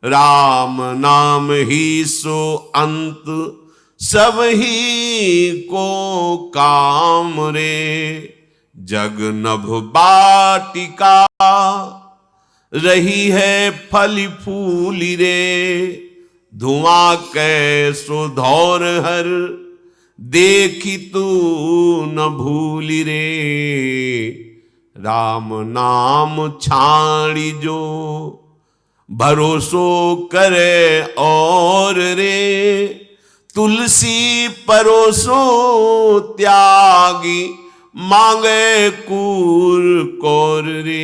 राम नाम ही सो अंत सब ही को काम रे। जग नभ बाटिका रही है फल फूली रे। धुआं कैसो धौर हर देखी तू न भूली रे। राम नाम छाड़ी जो भरोसो करे और रे। तुलसी परोसो त्यागी मांगे कूर कौर रे।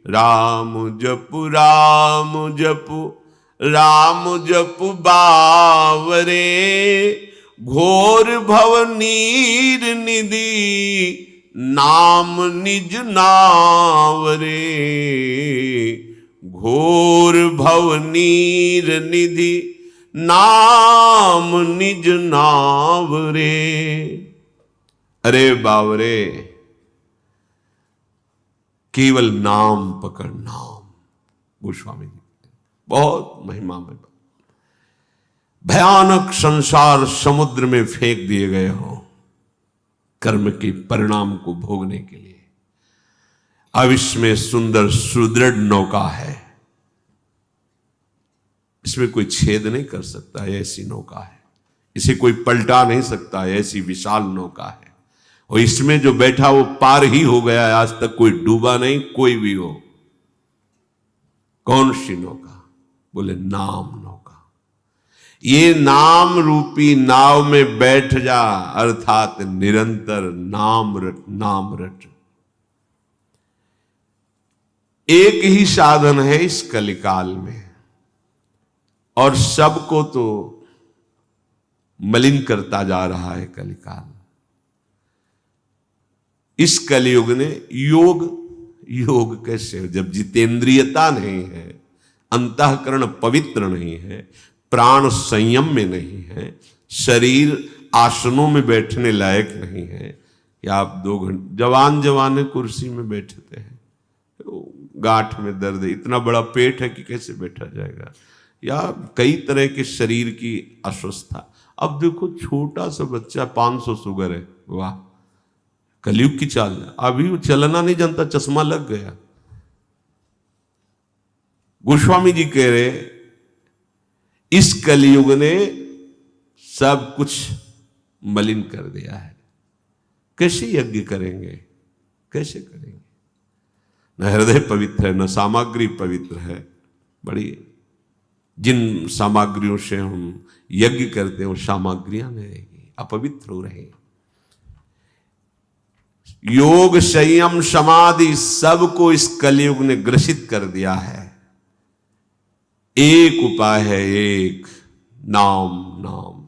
राम जपु राम जपु राम जपु बावरे। घोर भव नीर निधि नाम निज नावरे। घोर भव नीर निधि नाम निज नावरे। अरे बावरे, केवल नाम पकड़, नाम। गोस्वामी जी बहुत महिमा में, भयानक संसार समुद्र में फेंक दिए गए हो कर्म के परिणाम को भोगने के लिए। अब इसमें सुंदर सुदृढ़ नौका है, इसमें कोई छेद नहीं कर सकता है, ऐसी नौका है। इसे कोई पलटा नहीं सकता है, ऐसी विशाल नौका है। और इसमें जो बैठा वो पार ही हो गया है, आज तक कोई डूबा नहीं, कोई भी हो। कौन सी नौका? बोले नाम नौका। ये नाम रूपी नाव में बैठ जा, अर्थात निरंतर नाम रट, नाम रट। एक ही साधन है इस कलिकाल में, और सबको तो मलिन करता जा रहा है कलिकाल। इस कलयुग ने योग कैसे? जब जितेंद्रियता नहीं है, अंतःकरण पवित्र नहीं है, प्राण संयम में नहीं है, शरीर आसनों में बैठने लायक नहीं है, या आप 2 घंटे जवान कुर्सी में बैठते हैं, गांठ में दर्द है, इतना बड़ा पेट है कि कैसे बैठा जाएगा, या कई तरह के शरीर की अस्वस्थता। अब देखो छोटा सा बच्चा 500 शुगर है, वाह कलयुग की चाल है। अभी वो चलना नहीं जानता, चश्मा लग गया। गोस्वामी जी कह रहे इस कलयुग ने सब कुछ मलिन कर दिया है। कैसे यज्ञ करेंगे, कैसे करेंगे? न हृदय पवित्र है, न सामग्री पवित्र है। बड़ी जिन सामग्रियों से हम यज्ञ करते हैं वो सामग्रियां नहीं रहेगी, अपवित्र हो रहे। योग संयम समाधि सबको इस कलयुग ने ग्रसित कर दिया है। एक उपाय है, एक नाम। नाम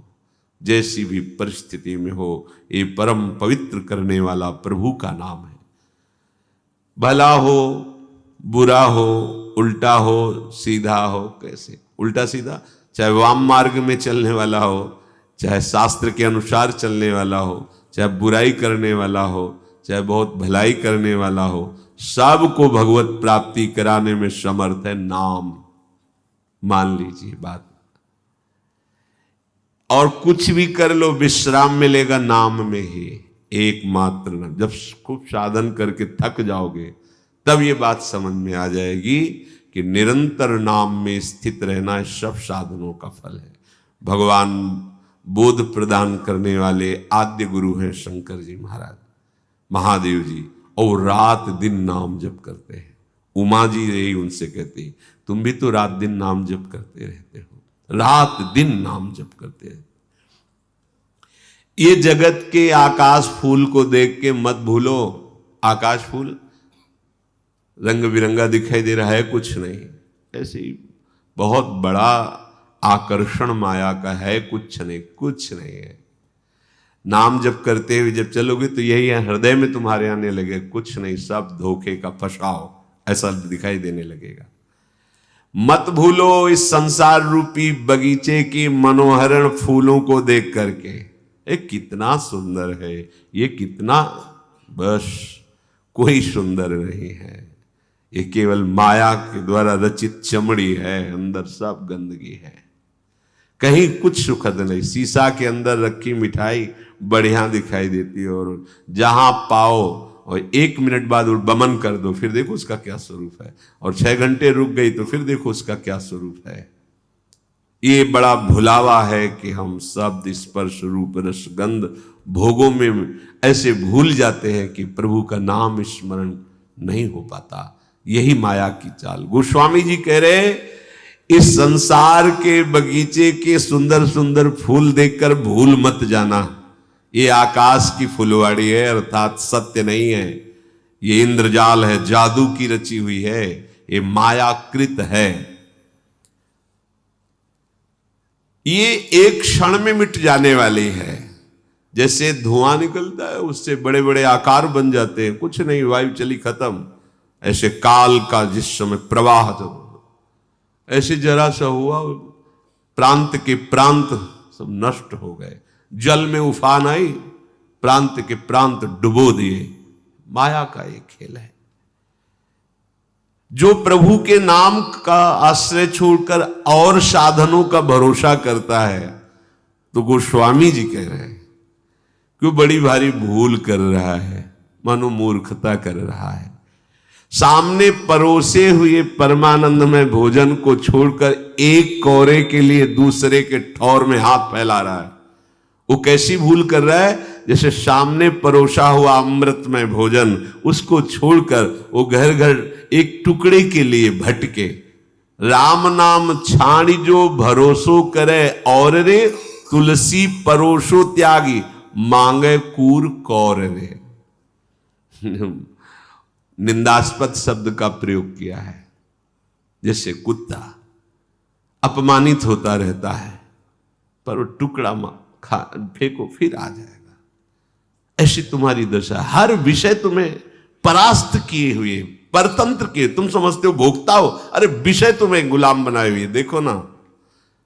जैसी भी परिस्थिति में हो, ये परम पवित्र करने वाला प्रभु का नाम है। भला हो, बुरा हो, उल्टा हो, सीधा हो, कैसे उल्टा सीधा, चाहे वाम मार्ग में चलने वाला हो, चाहे शास्त्र के अनुसार चलने वाला हो, चाहे बुराई करने वाला हो, चाहे बहुत भलाई करने वाला हो, सबको भगवत प्राप्ति कराने में समर्थ है नाम। मान लीजिए बात। और कुछ भी कर लो, विश्राम मिलेगा नाम में ही, एकमात्र नाम। जब खूब साधन करके थक जाओगे तब ये बात समझ में आ जाएगी कि निरंतर नाम में स्थित रहना सब साधनों का फल है। भगवान बोध प्रदान करने वाले आद्य गुरु हैं शंकर जी महाराज, महादेव जी, और रात दिन नाम जप करते हैं। उमा जी रही उनसे कहती, तुम भी तो रात दिन नाम जप करते रहते हो, रात दिन नाम जप करते रहते। ये जगत के आकाश फूल को देख के मत भूलो, आकाश फूल रंग बिरंगा दिखाई दे रहा है, कुछ नहीं, ऐसे ही बहुत बड़ा आकर्षण माया का है, कुछ नहीं, कुछ नहीं है। नाम जप करते हुए जब चलोगे तो यही है, हृदय में तुम्हारे आने लगे, कुछ नहीं, सब धोखे का फसाओ, ऐसा दिखाई देने लगेगा। मत भूलो इस संसार रूपी बगीचे की मनोहरण फूलों को देख करके, ये कितना सुंदर है, ये कितना, बस कोई सुंदर नहीं है। ये केवल माया के द्वारा रचित चमड़ी है, अंदर सब गंदगी है, कहीं कुछ सुखद नहीं। शीशा के अंदर रखी मिठाई बढ़िया दिखाई देती है, और जहां पाओ और 1 मिनट बाद बमन कर दो, फिर देखो उसका क्या स्वरूप है, और 6 घंटे रुक गई तो फिर देखो उसका क्या स्वरूप है। ये बड़ा भुलावा है कि हम शब्द स्पर्श रूप रस गंध भोगों में ऐसे भूल जाते हैं कि प्रभु का नाम स्मरण नहीं हो पाता। यही माया की चाल। गोस्वामी जी कह रहे, इस संसार के बगीचे के सुंदर सुंदर फूल देखकर भूल मत जाना, ये आकाश की फुलवाड़ी है, अर्थात सत्य नहीं है। ये इंद्रजाल है, जादू की रची हुई है, ये मायाकृत है। ये एक क्षण में मिट जाने वाली है। जैसे धुआं निकलता है उससे बड़े बड़े आकार बन जाते हैं, कुछ नहीं, वायु चली खत्म। ऐसे काल का जिस समय प्रवाह जब ऐसे जरा सा हुआ, प्रांत के प्रांत सब नष्ट हो गए, जल में उफान आई, प्रांत के प्रांत डुबो दिए। माया का एक खेल है। जो प्रभु के नाम का आश्रय छोड़कर और साधनों का भरोसा करता है, तो गोस्वामी जी कह रहे हैं क्यों बड़ी भारी भूल कर रहा है, मानो मूर्खता कर रहा है। सामने परोसे हुए परमानंदमय भोजन को छोड़कर एक कौरे के लिए दूसरे के ठौर में हाथ फैला रहा है। वो कैसी भूल कर रहा है? जैसे सामने परोसा हुआ अमृतमय भोजन, उसको छोड़कर वो घर घर एक टुकड़े के लिए भटके। राम नाम छाड़ी जो भरोसो करे, और रे तुलसी परोसो त्यागी, मांगे कूर कौर रे। निंदास्पद शब्द का प्रयोग किया है। जैसे कुत्ता अपमानित होता रहता है, पर वो टुकड़ा खा फेंको फिर आ जाएगा। ऐसी तुम्हारी दशा, हर विषय तुम्हें परास्त किए हुए, परतंत्र किए। तुम समझते हो भोगता हो, अरे विषय तुम्हें गुलाम बनाए हुए। देखो ना,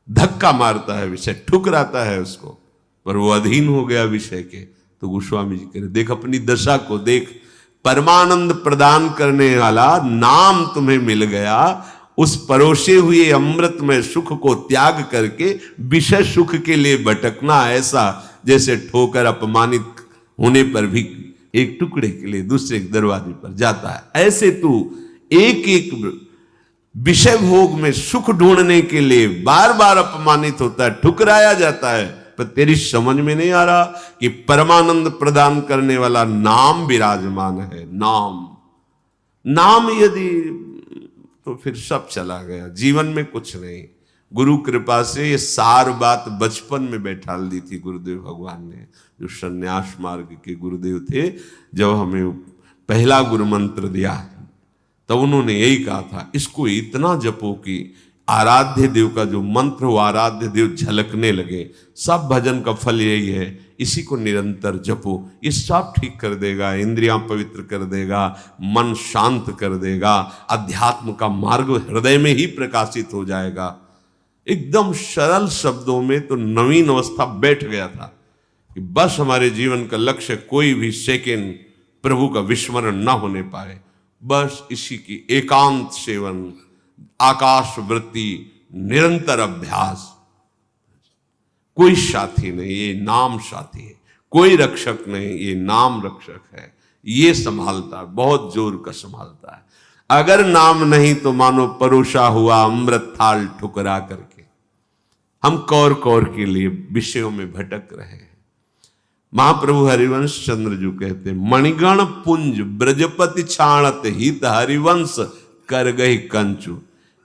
धक्का मारता है विषय, ठुकराता है उसको, पर वो अधीन हो गया विषय के। तो गोस्वामी जी कह रहे, देख अपनी दशा को देख। परमानंद प्रदान करने वाला नाम तुम्हें मिल गया, उस परोसे हुए अमृत में सुख को त्याग करके विषय सुख के लिए भटकना, ऐसा जैसे ठोकर अपमानित होने पर भी एक टुकड़े के लिए दूसरे दरवाजे पर जाता है। ऐसे तू एक एक विषय भोग में सुख ढूंढने के लिए बार बार अपमानित होता है, ठुकराया जाता है, पर तेरी समझ में नहीं आ रहा कि परमानंद प्रदान करने वाला नाम विराजमान है। नाम यदि, तो फिर सब चला गया, जीवन में कुछ नहीं। गुरु कृपा से ये सार बात बचपन में बैठाल दी थी गुरुदेव भगवान ने, जो संन्यास मार्ग के गुरुदेव थे। जब हमें पहला गुरु मंत्र दिया, तब उन्होंने यही कहा था, इसको इतना जपो कि आराध्य देव का जो मंत्र हो, आराध्य देव झलकने लगे। सब भजन का फल यही है, इसी को निरंतर जपो, ये सब ठीक कर देगा, इंद्रियां पवित्र कर देगा, मन शांत कर देगा, अध्यात्म का मार्ग हृदय में ही प्रकाशित हो जाएगा। एकदम सरल शब्दों में तो नवीन अवस्था बैठ गया था कि बस हमारे जीवन का लक्ष्य कोई भी सेकेंड प्रभु का विस्मरण ना होने पाए, बस इसी की एकांत सेवन, आकाश वृत्ति, निरंतर अभ्यास। कोई साथी नहीं, ये नाम साथी है। कोई रक्षक नहीं, ये नाम रक्षक है। ये संभालता है, बहुत जोर का संभालता है। अगर नाम नहीं तो मानो परोसा हुआ अमृत थाल ठुकरा करके हम कौर कौर के लिए विषयों में भटक रहे हैं। महाप्रभु हरिवंश चंद्र जी कहते, मणिगण पुंज ब्रजपति छाणत हित हरिवंश कर गई कंचु।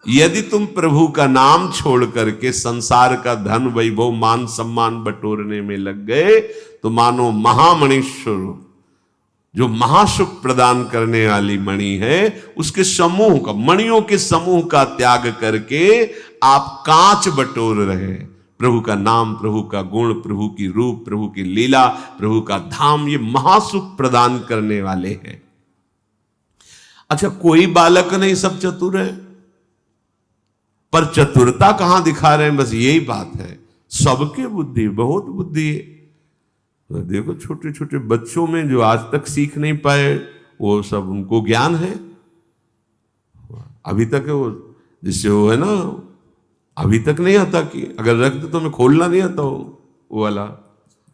यदि तुम प्रभु का नाम छोड़ करके संसार का धन वैभव मान सम्मान बटोरने में लग गए, तो मानो महामणीश्वर, जो महासुख प्रदान करने वाली मणि है, उसके समूह का, मणियों के समूह का त्याग करके आप कांच बटोर रहे हैं। प्रभु का नाम, प्रभु का गुण, प्रभु की रूप, प्रभु की लीला, प्रभु का धाम, ये महासुख प्रदान करने वाले हैं। अच्छा, कोई बालक नहीं, सब चतुर है, पर चतुरता कहां दिखा रहे हैं? बस यही बात है, सबके बुद्धि, बहुत बुद्धि है। देखो छोटे छोटे बच्चों में जो आज तक सीख नहीं पाए, वो सब उनको ज्ञान है। अभी तक है वो, जिससे वो है ना, अभी तक नहीं आता कि अगर रख दो तो मैं खोलना नहीं आता वो वाला।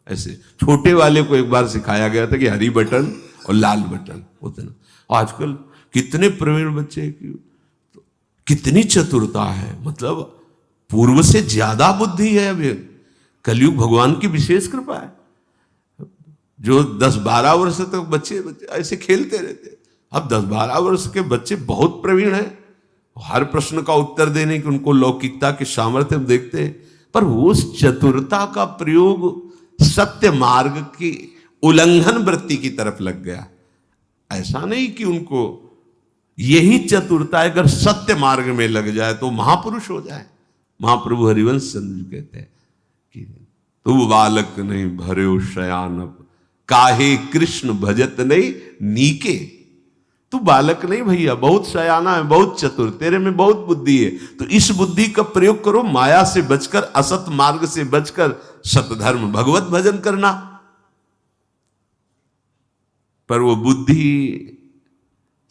ऐसे छोटे वाले को एक बार सिखाया गया था कि हरी बटन और लाल बटन होते ना। आजकल कितने प्रवीण बच्चे की कितनी चतुरता है, मतलब पूर्व से ज्यादा बुद्धि है। अभी कलयुग भगवान की विशेष कृपा है। जो 10-12 वर्ष तक बच्चे ऐसे खेलते रहते, अब 10-12 वर्ष के बच्चे बहुत प्रवीण हैं। हर प्रश्न का उत्तर देने की उनको लौकिकता के सामर्थ्य हम देखते हैं, पर वो उस चतुरता का प्रयोग सत्य मार्ग की उल्लंघन वृत्ति की तरफ लग गया। ऐसा नहीं कि उनको यही चतुरता अगर सत्य मार्ग में लग जाए तो महापुरुष हो जाए। महाप्रभु हरिवंश चंद्र कहते हैं कि तू बालक नहीं भरे शयानप, काहे कृष्ण भजत नहीं नीके। तू बालक नहीं भैया, बहुत शयाना है, बहुत चतुर, तेरे में बहुत बुद्धि है, तो इस बुद्धि का प्रयोग करो माया से बचकर, असत मार्ग से बचकर सतधर्म भगवत भजन करना। पर वो बुद्धि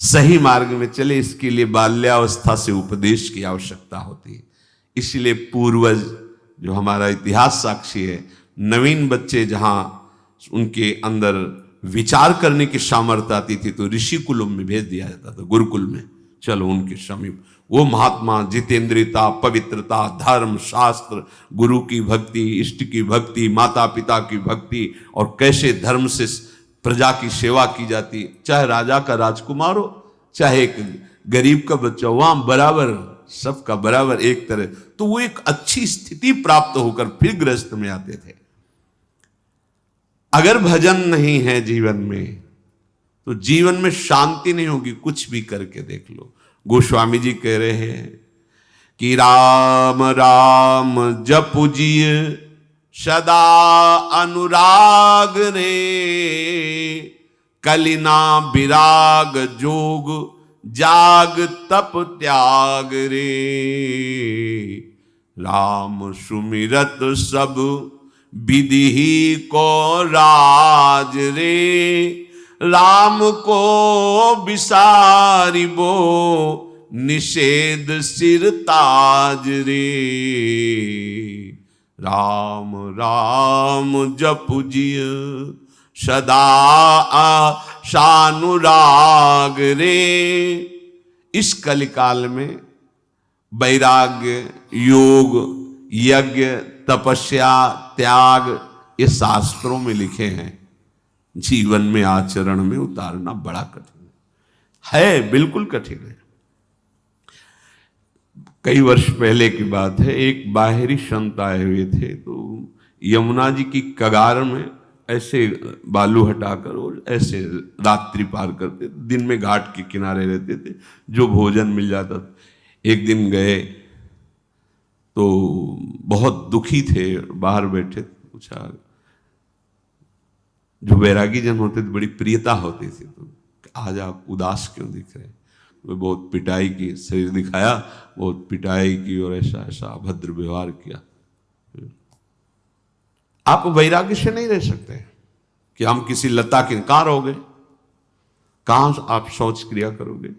सही मार्ग में चले, इसके लिए बाल्यावस्था से उपदेश की आवश्यकता होती है। इसलिए पूर्वज जो हमारा इतिहास साक्षी है, नवीन बच्चे जहां उनके अंदर विचार करने की सामर्थ्य आती थी तो ऋषि कुलों में भेज दिया जाता था, गुरुकुल में, चलो उनके समीप। वो महात्मा जितेंद्रियता, पवित्रता, धर्म, शास्त्र, गुरु की भक्ति, इष्ट की भक्ति, माता पिता की भक्ति, और कैसे धर्म से प्रजा की सेवा की जाती, चाहे राजा का राजकुमार हो, चाहे एक गरीब का बच्चा, वहां बराबर सबका बराबर एक तरह। तो वो एक अच्छी स्थिति प्राप्त होकर फिर गृहस्थ में आते थे। अगर भजन नहीं है जीवन में तो जीवन में शांति नहीं होगी। कुछ भी करके देख लो। गोस्वामी जी कह रहे हैं कि राम राम जपुजिय सदा अनुराग रे, कलिना विराग जोग जाग तप त्याग रे। राम सुमिरत सब विधि को राज रे, राम को विसारिबो निषेध सिर ताज रे। राम राम जपुजिय सदा शानुराग रे। इस कलिकाल में वैराग्य, योग, यज्ञ, तपस्या, त्याग, ये शास्त्रों में लिखे हैं। जीवन में आचरण में उतारना बड़ा कठिन है, बिल्कुल कठिन है। कई वर्ष पहले की बात है, एक बाहरी संत आए हुए थे, तो यमुना जी की कगार में ऐसे बालू हटाकर और ऐसे रात्रि पार करते, दिन में घाट के किनारे रहते थे, जो भोजन मिल जाता था। एक दिन गए तो बहुत दुखी थे, बाहर बैठे, पूछा, जो वैरागी जन होते थे बड़ी प्रियता होती थी, तो आज आप उदास क्यों दिख रहे हैं? वो बहुत पिटाई की, शरीर दिखाया, बहुत पिटाई की और ऐसा ऐसा अभद्र व्यवहार किया। आप वैराग्य से नहीं रह सकते कि हम किसी लता के, कहां रहोगे, कहां आप शौच क्रिया करोगे,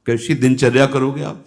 कैसी दिनचर्या करोगे आप?